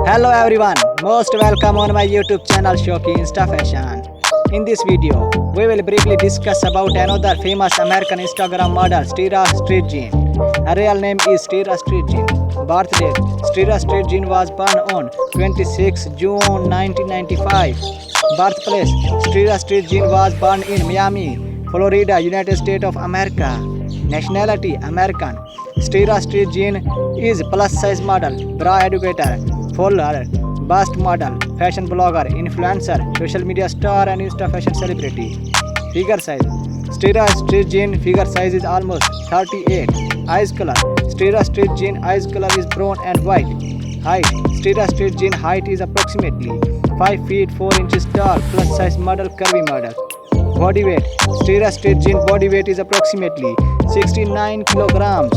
Hello everyone, most welcome on my YouTube channel Shoki Insta Fashion. In this video, we will briefly discuss about another famous American Instagram model, Saterra Street Jean. Her real name is Saterra Street Jean. Birth date: Saterra Street Jean was born on 26 June 1995. Birthplace: Saterra Street Jean was born in Miami, Florida, United States of America. Nationality: American. Saterra Street Jean is plus size model, bra educator, fuller bust model, fashion blogger, influencer, social media star and Insta fashion celebrity. Figure size: Saterra Street Jean figure size is almost 38. Eyes color: Saterra Street Jean eyes color is brown and white. Height: Saterra Street Jean height is approximately 5 feet 4 inches tall, plus size model, curvy model. Body weight: Saterra Street Jean body weight is approximately 69 kilograms.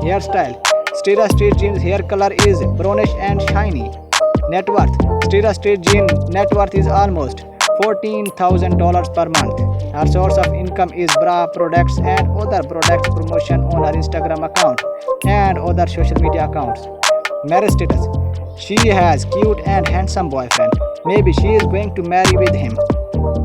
Hairstyle: Saterra Street Jean's hair color is brownish and shiny. Net worth: Saterra Street Jean net worth is almost $14,000 per month. Her source of income is bra products and other products promotion on her Instagram account and other social media accounts. Marriage status: she has cute and handsome boyfriend. Maybe she is going to marry with him.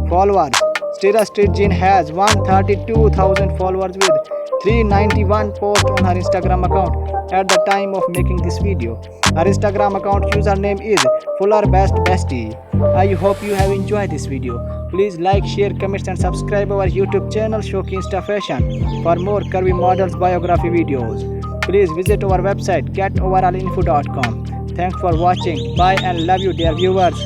Followers: Saterra Street Jean has 132,000 followers with 391 posts on her Instagram account at the time of making this video. Her Instagram account username is FullerBestBestie. I hope you have enjoyed this video. Please like, share, comment and subscribe our YouTube channel Shoki Insta Fashion for more curvy models biography videos. Please visit our website getoverallinfo.com. Thanks for watching. Bye and love you dear viewers.